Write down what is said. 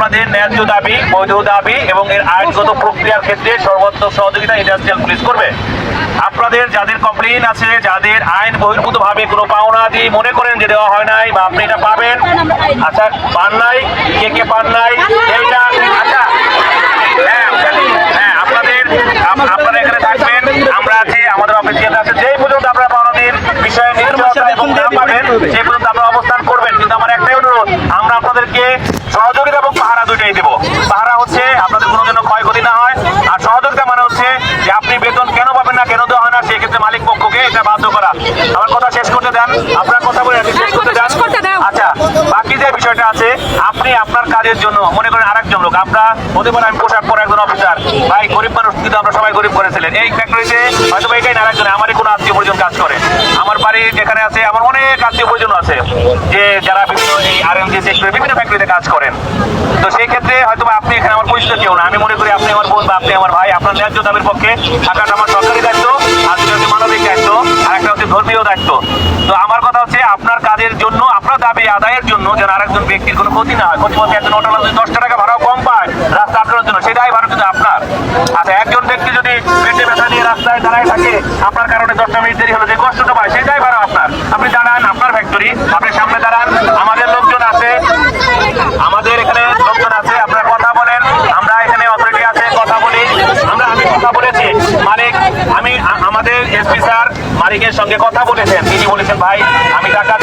আমাদের ন্যায্য দাবি, বৈধ দাবি এবং এর আইনগত প্রক্রিয়ার ক্ষেত্রে সর্বাত্মক সহযোগিতা ইন্ডাস্ট্রিয়াল পুলিশ করবে। আপনাদের যাদের কমপ্লেইন আছে, যাদের আইন বহির্ভূত ভাবে কোনো পাওনা দিয়ে মনে করেন যে দেওয়া হয় নাই বা আপনি এটা পাবেন, আচ্ছা পান নাই, কে কে পান নাই এইটা, আচ্ছা হ্যাঁ আপনারা এখানে থাকবেন, আমরা আছি, আমাদের অফিসিয়াল আছে, যেই পর্যন্ত আপনারা পাওনাদের বিষয়ে নিশ্চয়তা এবং না পাবেন সেই পর্যন্ত আপনারা অবস্থান করবেন। কিন্তু আমার একটাই অনুরোধ, আমরা আপনাদেরকে সহযোগিতা এবং পাহারা দুইটাই দেবো। পাহারা হচ্ছে আপনাদের কোনো যেন ক্ষয়ক্ষতি না হয়, আর সহযোগিতা মানে হচ্ছে যে আপনি বেতন কেন পাবেন না, কেন দেওয়া হয় না, সেই ক্ষেত্রে মালিক পক্ষকে এটা বাধ্য করা। আমার কথা শেষ করতে দেন, আপনার কথা বলে শেষ করতে দেন। আচ্ছা, বাকি যে বিষয়টা আছে, আপনি আপনার কাজের জন্য মনে করেন আরেকজন লোক, আপনার হতে পারে আমি পোশাক পরে একজন অফিসার, ভাই গরিব মানুষ, কিন্তু আমরা সবাই গরিব করেছিলেন। এই ফ্যাক্টরিতে হয়তো এটাই না আরেকজন, আমারই কোনো আত্মীয় পরিজন কাজ করে, আমার বাড়ি যেখানে আছে, আমার অনেক আত্মীয় পরিজন আছে যে যারা বিভিন্ন এই RMG সেক্টরে বিভিন্ন ফ্যাক্টরিতে কাজ করেন। তো সেই ক্ষেত্রে হয়তো আপনি এখানে আমার পরিচিত কেউ না, আমি মনে করি আপনি আমার বোন বা আপনি আমার ভাই। আপনার ন্যায্য দাবির পক্ষে থাকাটা আমার সরকারি দায়িত্ব, আর যেটা হচ্ছে মানবিক দায়িত্ব, আর একটা হচ্ছে ধর্মীয় দায়িত্ব। তো আমার কথা হচ্ছে আপনার কাজের জন্য, আপনার দাবি আদায়ের জন্য যেন আরেকজন ব্যক্তির কোনো ক্ষতি না হয়। ক্ষতি বলতে একজন অটোলা যদি 10 টাকা ভাড়াও কম পায় রাস্তা আটকানোর জন্য, সেটাই ভাড়া কিন্তু আপনার। আচ্ছা, একজন ব্যক্তি যদি পেটে ব্যথা নিয়ে রাস্তায় দাঁড়ায় থাকে, আপনার কারণে 10টা মিনিট দেরি হলো, যে কষ্টটা পায় সেটাই ভাড়া আপনার। আপনি দাঁড়ান, আপনার ফ্যাক্টরি, আপনি সামনে দাঁড়ান, আমাদের লোকজন আছে, আমাদের এখানে লোকজন আছে, আপনারা কথা বলেন, আমরা এখানে অথরিটি আছে, কথা বলি। আমি কথা বলেছি মালিক, আমাদের SP স্যার মালিকের সঙ্গে কথা বলেছেন, তিনি বলেছেন ভাই আমি টাকা